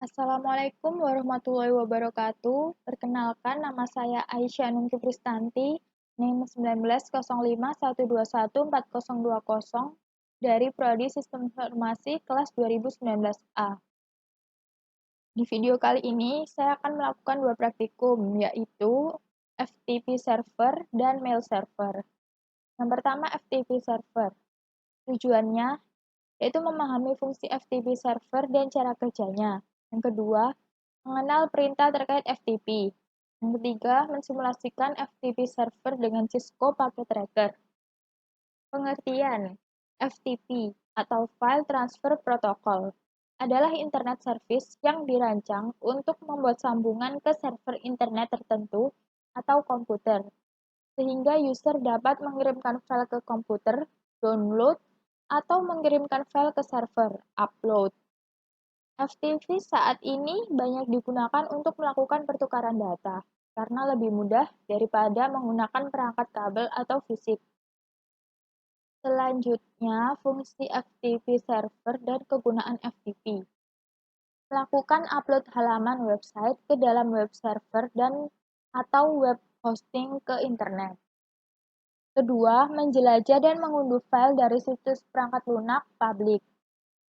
Assalamualaikum warahmatullahi wabarakatuh. Perkenalkan, nama saya Aisyah Nungki Pristanti, NIM 1905121420 dari Prodi Sistem Informasi kelas 2019A. Di video kali ini, saya akan melakukan dua praktikum, yaitu FTP Server dan Mail Server. Yang pertama, FTP Server. Tujuannya yaitu memahami fungsi FTP server dan cara kerjanya. Yang kedua, mengenal perintah terkait FTP. Yang ketiga, mensimulasikan FTP server dengan Cisco Packet Tracker. Pengertian FTP atau File Transfer Protocol adalah internet service yang dirancang untuk membuat sambungan ke server internet tertentu atau komputer, sehingga user dapat mengirimkan file ke komputer, download, atau mengirimkan file ke server, upload. FTP saat ini banyak digunakan untuk melakukan pertukaran data, karena lebih mudah daripada menggunakan perangkat kabel atau fisik. Selanjutnya, fungsi FTP server dan kegunaan FTP. Melakukan upload halaman website ke dalam web server dan atau web hosting ke internet. Kedua, menjelajah dan mengunduh file dari situs perangkat lunak publik.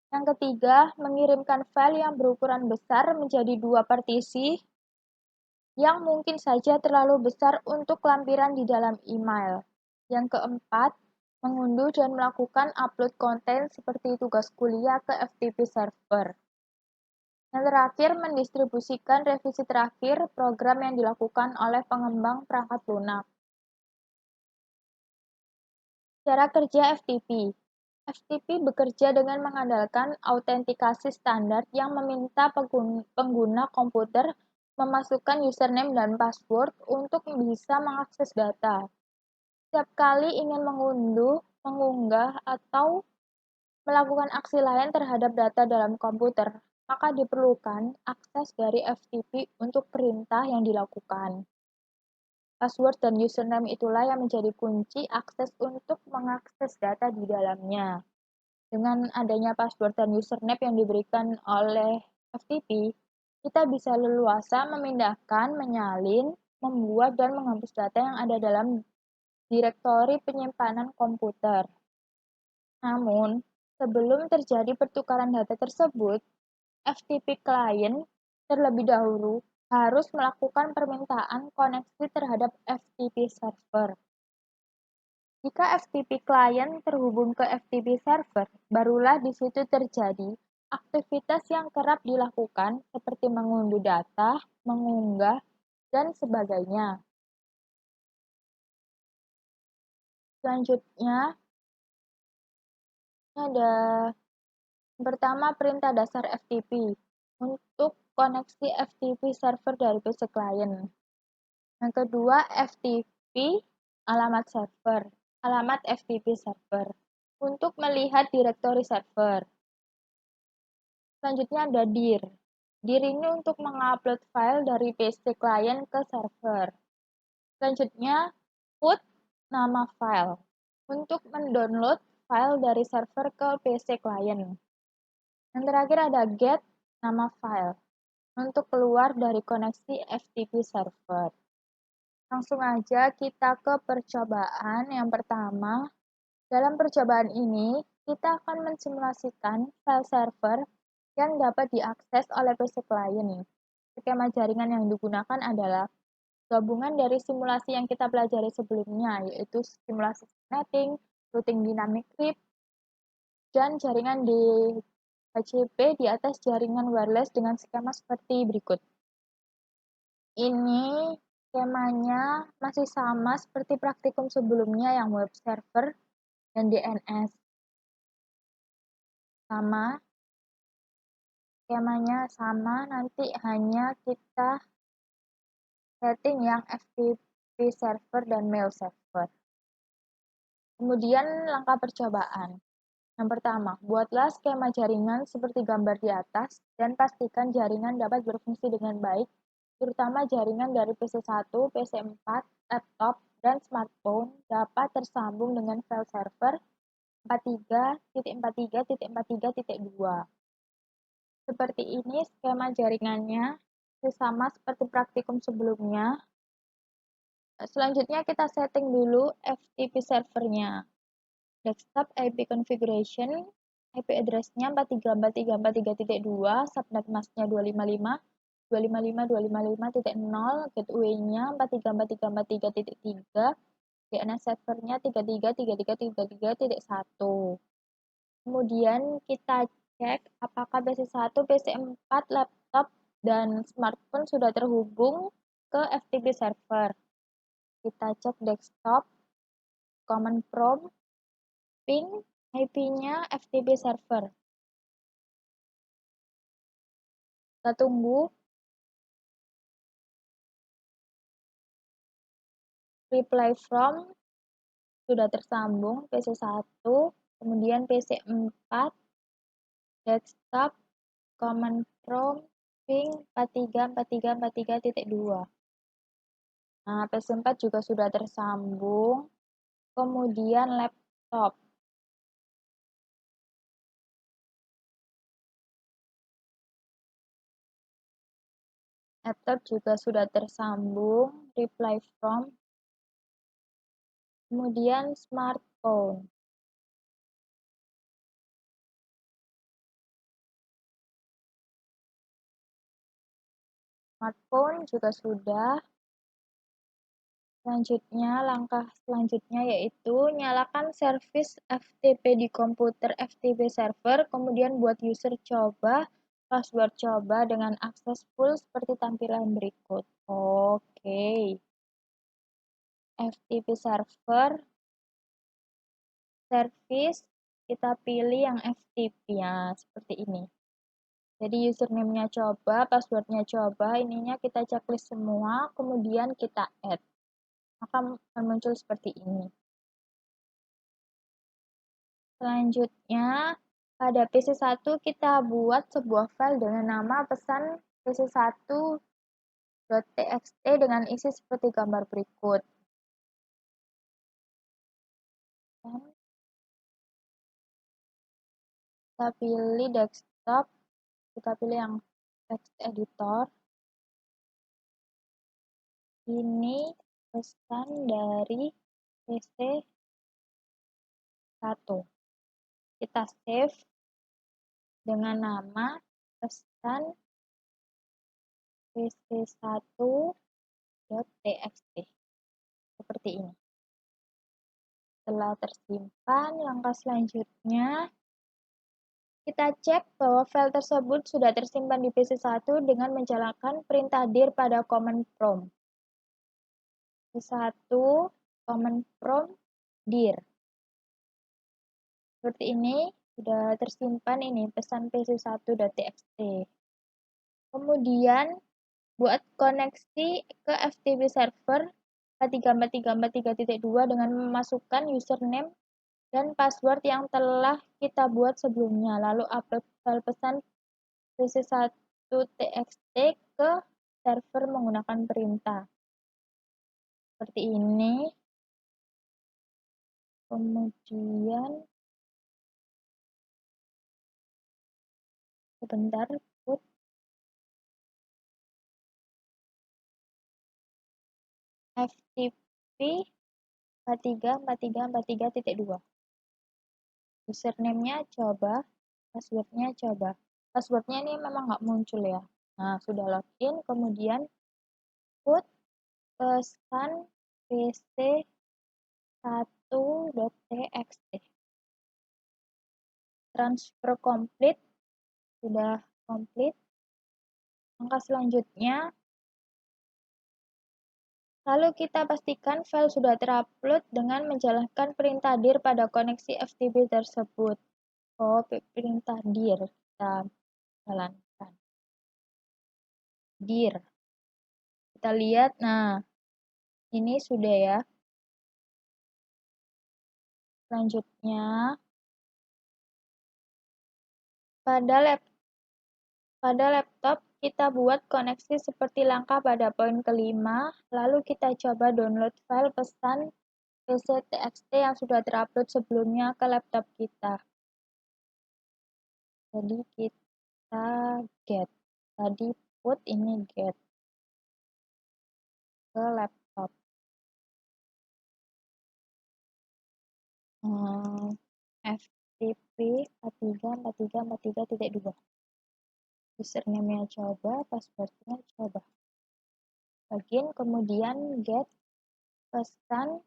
Yang ketiga, mengirimkan file yang berukuran besar menjadi dua partisi yang mungkin saja terlalu besar untuk lampiran di dalam email. Yang keempat, mengunduh dan melakukan upload konten seperti tugas kuliah ke FTP server. Yang terakhir, mendistribusikan revisi terakhir program yang dilakukan oleh pengembang perangkat lunak. Cara kerja FTP. FTP bekerja dengan mengandalkan autentikasi standar yang meminta pengguna komputer memasukkan username dan password untuk bisa mengakses data. Setiap kali ingin mengunduh, mengunggah, atau melakukan aksi lain terhadap data dalam komputer, maka diperlukan akses dari FTP untuk perintah yang dilakukan. Password dan username itulah yang menjadi kunci akses untuk mengakses data di dalamnya. Dengan adanya password dan username yang diberikan oleh FTP, kita bisa leluasa memindahkan, menyalin, membuat, dan menghapus data yang ada dalam direktori penyimpanan komputer. Namun, sebelum terjadi pertukaran data tersebut, FTP client terlebih dahulu harus melakukan permintaan koneksi terhadap FTP server. Jika FTP client terhubung ke FTP server, barulah di situ terjadi aktivitas yang kerap dilakukan seperti mengunduh data, mengunggah, dan sebagainya. Selanjutnya, ada yang pertama perintah dasar FTP untuk koneksi FTP server dari PC client. Yang kedua, FTP alamat server, alamat FTP server untuk melihat direktori server. Selanjutnya ada dir. Dir ini untuk mengupload file dari PC client ke server. Selanjutnya, put nama file untuk mendownload file dari server ke PC client. Yang terakhir ada get nama file untuk keluar dari koneksi FTP server. Langsung aja kita ke percobaan yang pertama. Dalam percobaan ini, kita akan mensimulasikan file server yang dapat diakses oleh PC client. Skema jaringan yang digunakan adalah gabungan dari simulasi yang kita pelajari sebelumnya, yaitu simulasi netting, routing dynamic crypt, dan jaringan di HCP di atas jaringan wireless dengan skema seperti berikut. Ini skemanya masih sama seperti praktikum sebelumnya yang web server dan DNS. Sama, skemanya sama, nanti hanya kita setting yang FTP server dan mail server. Kemudian langkah percobaan. Yang pertama, buatlah skema jaringan seperti gambar di atas dan pastikan jaringan dapat berfungsi dengan baik, terutama jaringan dari PC1, PC4, laptop, dan smartphone dapat tersambung dengan file server 43.43.43.2. Seperti ini skema jaringannya, sama seperti praktikum sebelumnya. Selanjutnya kita setting dulu FTP servernya. Desktop IP configuration, IP address-nya 434.343.2, subnet mask-nya 255, 255.255.0, gateway-nya 434.343.3, DNS servernya 33.33.33.1. Kemudian kita cek apakah PC1, PC4, laptop, dan smartphone sudah terhubung ke FTP server. Kita cek desktop, command prompt, ping, IP-nya FTP server. Kita tunggu. Reply from sudah tersambung PC1, kemudian PC4, desktop, command prompt, ping 434343.2. Nah, PC4 juga sudah tersambung. Kemudian laptop. Laptop juga sudah tersambung, reply from. Kemudian smartphone. Smartphone juga sudah. Selanjutnya, langkah selanjutnya yaitu nyalakan service FTP di komputer FTP server, kemudian buat user coba, password coba dengan akses full seperti tampilan berikut. Oke. FTP server, service, kita pilih yang FTP ya, seperti ini. Jadi username-nya coba, password-nya coba, ininya kita checklist semua, kemudian kita add. Akan muncul seperti ini. Selanjutnya, pada PC1 kita buat sebuah file dengan nama pesan pc1.txt dengan isi seperti gambar berikut. Kita pilih desktop, kita pilih yang text editor. Ini pesan dari PC1. Kita save dengan nama pesan pc1.txt. Seperti ini. Setelah tersimpan, langkah selanjutnya kita cek bahwa file tersebut sudah tersimpan di PC1 dengan menjalankan perintah dir pada command prompt. PC1 command prompt dir. Seperti ini, sudah tersimpan ini pesan pc1.txt. Kemudian, buat koneksi ke FTP server 434.343.2 dengan memasukkan username dan password yang telah kita buat sebelumnya, lalu upload file pesan pc1.txt ke server menggunakan perintah. Seperti ini. Kemudian, sebentar, put FTP 434343.2. Username-nya coba, password-nya coba. Password-nya ini memang nggak muncul ya. Nah, sudah login, kemudian put pesan pc1.txt. Transfer complete, sudah complete. Langkah selanjutnya, lalu kita pastikan file sudah terupload dengan menjalankan perintah dir pada koneksi FTP tersebut. Oh, perintah dir kita jalankan. Dir. Kita lihat, nah, ini sudah ya. Selanjutnya, pada laptop kita buat koneksi seperti langkah pada poin kelima, lalu kita coba download file pesan pc.txt yang sudah terupload sebelumnya ke laptop kita. Jadi kita get. Tadi put, ini get ke laptop. FTP 434343.2. Username-nya coba, password-nya coba. Login, kemudian get pesan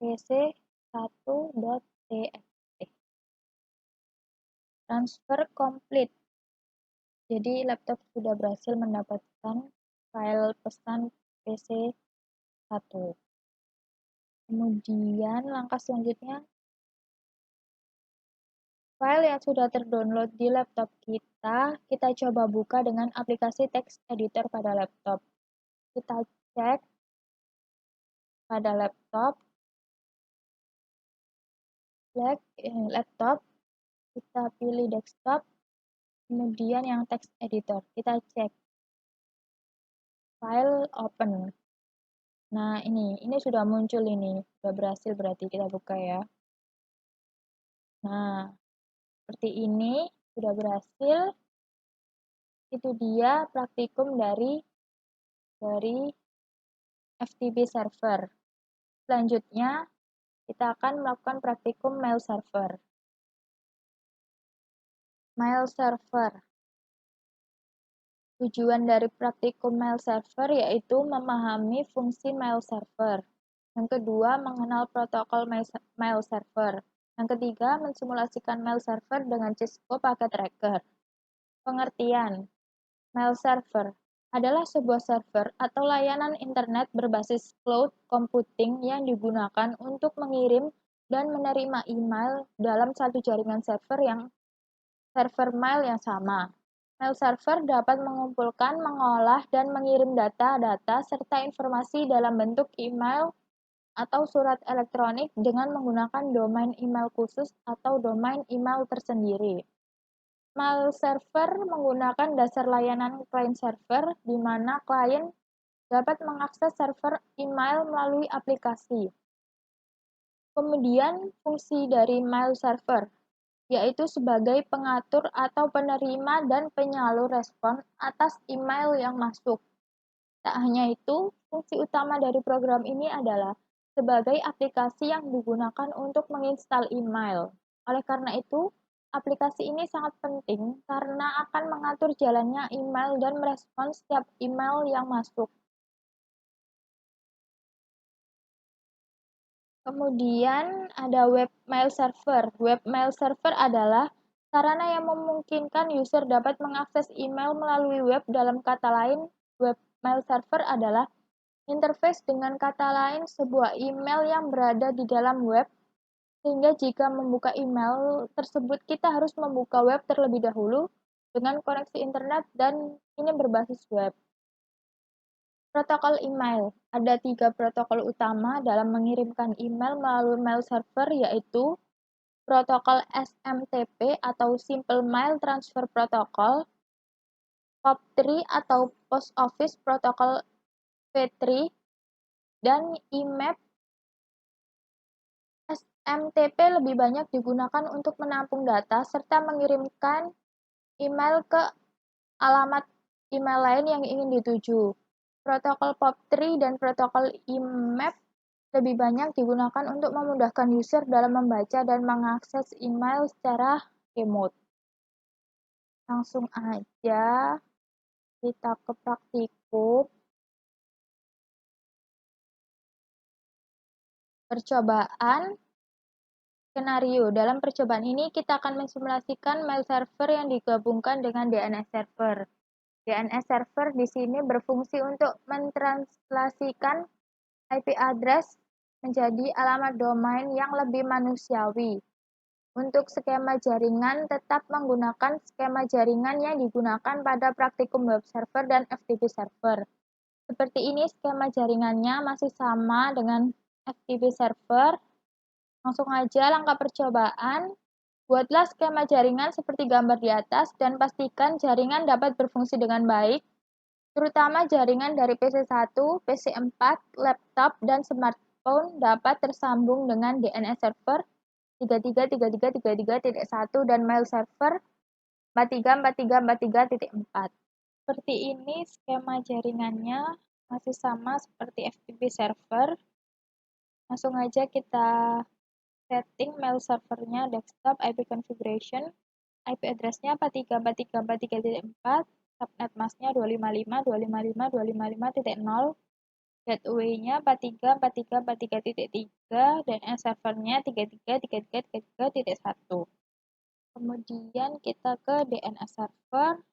pc1.txt. Transfer complete. Jadi laptop sudah berhasil mendapatkan file pesan PC1. Kemudian langkah selanjutnya, file yang sudah terdownload di laptop kita coba buka dengan aplikasi text editor pada laptop. Kita cek pada laptop, laptop, kita pilih desktop, kemudian yang text editor, kita cek file open. Nah, ini sudah muncul, ini sudah berhasil, berarti kita buka ya. Nah, seperti ini sudah berhasil. Itu dia praktikum dari FTP server. Selanjutnya kita akan melakukan praktikum mail server. Mail server. Tujuan dari praktikum mail server yaitu memahami fungsi mail server. Yang kedua, mengenal protokol mail server. Yang ketiga, mensimulasikan mail server dengan Cisco Packet Tracker. Pengertian. Mail server adalah sebuah server atau layanan internet berbasis cloud computing yang digunakan untuk mengirim dan menerima email dalam satu jaringan server mail yang sama. Mail server dapat mengumpulkan, mengolah, dan mengirim data-data serta informasi dalam bentuk email atau surat elektronik dengan menggunakan domain email khusus atau domain email tersendiri. Mail server menggunakan dasar layanan client server, di mana klien dapat mengakses server email melalui aplikasi. Kemudian, fungsi dari mail server yaitu sebagai pengatur atau penerima dan penyalur respon atas email yang masuk. Tak hanya itu, fungsi utama dari program ini adalah sebagai aplikasi yang digunakan untuk menginstal email. Oleh karena itu, aplikasi ini sangat penting karena akan mengatur jalannya email dan merespons setiap email yang masuk. Kemudian ada web mail server. Web mail server adalah sarana yang memungkinkan user dapat mengakses email melalui web. Dalam kata lain, web mail server adalah interface, dengan kata lain sebuah email yang berada di dalam web, sehingga jika membuka email tersebut kita harus membuka web terlebih dahulu dengan koneksi internet dan ini berbasis web. Protokol email. Ada 3 protokol utama dalam mengirimkan email melalui mail server, yaitu protokol SMTP atau Simple Mail Transfer Protocol, POP3 atau Post Office Protocol P3, dan IMAP. SMTP lebih banyak digunakan untuk menampung data serta mengirimkan email ke alamat email lain yang ingin dituju. Protokol POP3 dan protokol IMAP lebih banyak digunakan untuk memudahkan user dalam membaca dan mengakses email secara remote. Langsung aja kita ke praktikum. Percobaan skenario. Dalam percobaan ini kita akan mensimulasikan mail server yang digabungkan dengan DNS server. DNS server di sini berfungsi untuk mentranslasikan IP address menjadi alamat domain yang lebih manusiawi. Untuk skema jaringan tetap menggunakan skema jaringan yang digunakan pada praktikum web server dan FTP server. Seperti ini skema jaringannya masih sama dengan FTP server. Langsung aja langkah percobaan. Buatlah skema jaringan seperti gambar di atas dan pastikan jaringan dapat berfungsi dengan baik, terutama jaringan dari PC1, PC4, laptop, dan smartphone dapat tersambung dengan DNS server 333333.1 dan mail server 434343.4. Seperti ini skema jaringannya, masih sama seperti FTP server. Langsung aja kita setting mail servernya, desktop, IP configuration, IP address-nya 434343.4, subnet masknya 255.255.255.0, gateway-nya 434343.3, DNS servernya 333333.1. Kemudian kita ke DNS server,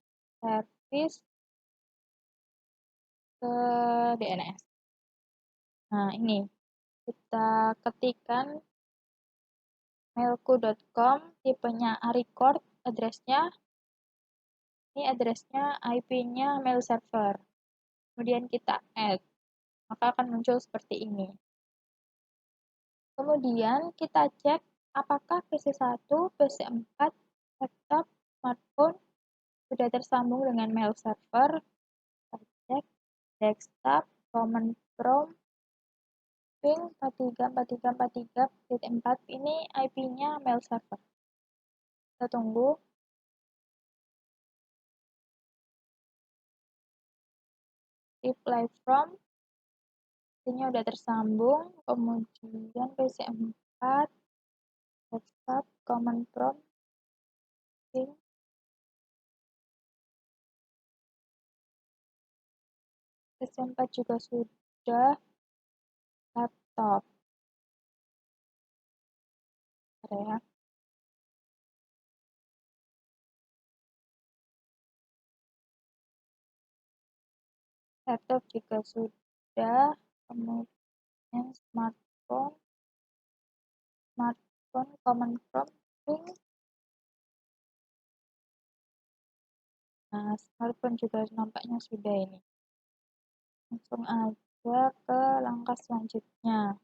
service, ke DNS. Nah, ini kita ketikkan mailku.com, tipenya record, address-nya, ini address-nya, IP-nya mail server. Kemudian kita add, maka akan muncul seperti ini. Kemudian kita cek apakah PC1, PC4, laptop, smartphone sudah tersambung dengan mail server. Kita cek desktop, command prompt, ping 434343.4, ini IP-nya mail server. Kita tunggu. Reply from, ini udah tersambung. Kemudian PC4, desktop, command prompt, ping. PC4 juga sudah, laptop. Ada ya. Laptop juga sudah, kemudian smartphone, common prompt, ping. Nah, smartphone juga nampaknya sudah ini. Langsung aja ke langkah selanjutnya.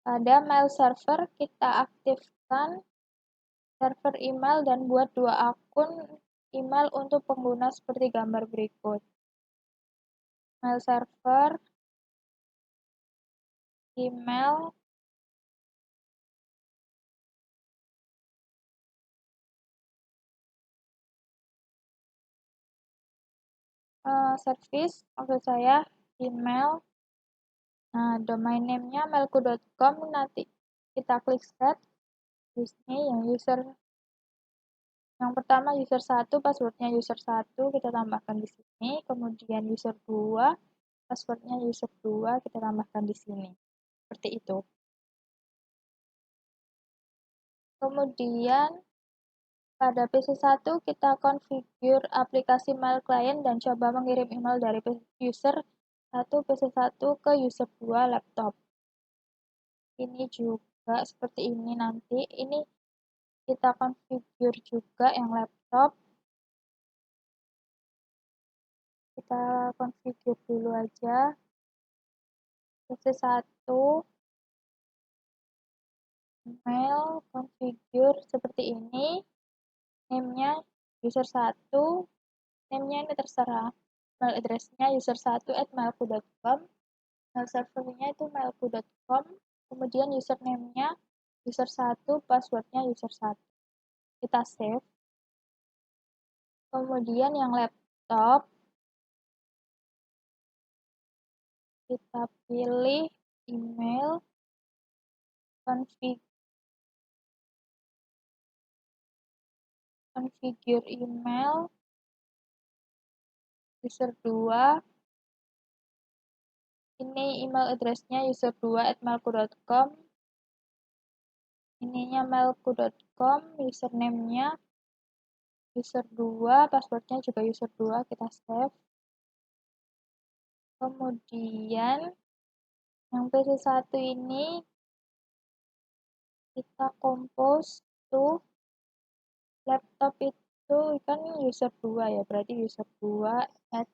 Pada mail server, kita aktifkan server email dan buat 2 akun email untuk pengguna seperti gambar berikut. Mail server, email, service, maksud saya email. Nah, domain name-nya mailku.com, nanti kita klik set. Ini yang user yang pertama user 1, passwordnya user 1 kita tambahkan di sini, kemudian user 2, passwordnya user 2 kita tambahkan di sini. Seperti itu. Kemudian pada PC1 kita configure aplikasi mail client dan coba mengirim email dari user 1 PC1 ke user 2 laptop. Ini juga seperti ini nanti. Ini kita configure juga yang laptop. Kita configure dulu aja. PC1 email configure seperti ini. Name-nya user 1. Name-nya ini terserah. Mail address-nya user1@mailku.com. Mail servernya itu mailku.com. Kemudian username-nya user 1, passwordnya user 1. Kita save. Kemudian yang laptop, kita pilih email, configure email, user 2. Ini email address-nya user2@mailku.com. Ininya mailku.com, username-nya user 2, passwordnya juga user 2, kita save. Kemudian yang PC1 ini kita compose to laptop itu kan user 2 ya, berarti user 2 at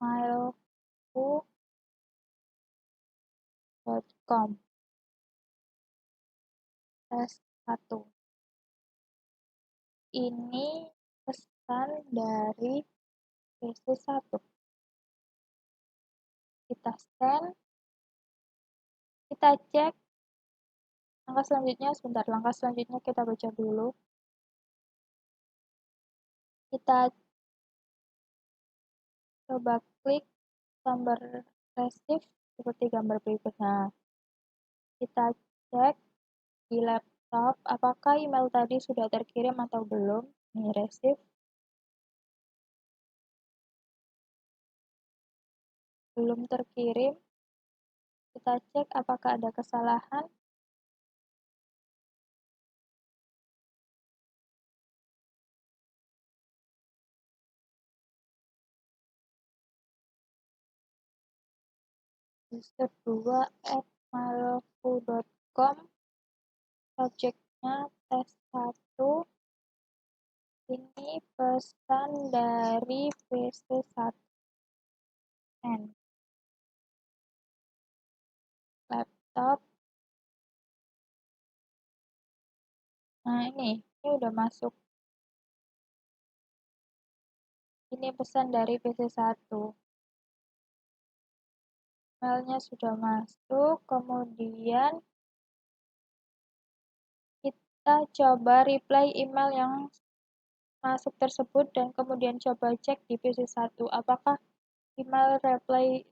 mailku.com tes 1. Ini pesan dari PC1. Kita scan. Kita cek langkah selanjutnya kita baca dulu. Kita coba klik gambar resif seperti gambar berikut. Nah, kita cek di laptop apakah email tadi sudah terkirim atau belum. Ini resif. Belum terkirim. Kita cek apakah ada kesalahan. user2@mailku.com, subjeknya tes 1. Ini pesan dari PC1N. Laptop. Nah, ini udah masuk. Ini pesan dari PC1. Mailnya sudah masuk, kemudian kita coba reply email yang masuk tersebut dan kemudian coba cek di PC1 apakah email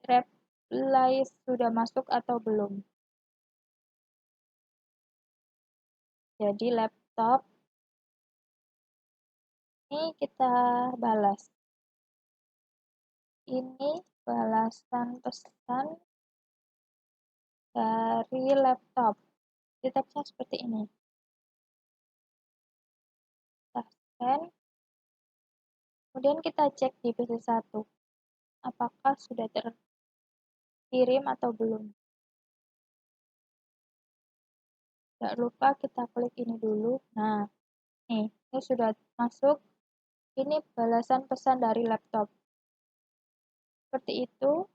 reply sudah masuk atau belum. Jadi laptop ini kita balas. Ini balasan pesan dari laptop. Teksnya seperti ini. Kita scan. Kemudian kita cek di PC1. Apakah sudah terkirim atau belum. Tidak lupa kita klik ini dulu. Nah, ini sudah masuk. Ini balasan pesan dari laptop. Seperti itu.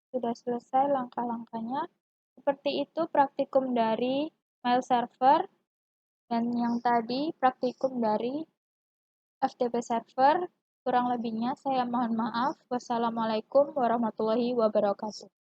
Sudah selesai langkah-langkahnya. Seperti itu praktikum dari mail server. Dan yang tadi praktikum dari FTP server. Kurang lebihnya saya mohon maaf. Wassalamualaikum warahmatullahi wabarakatuh.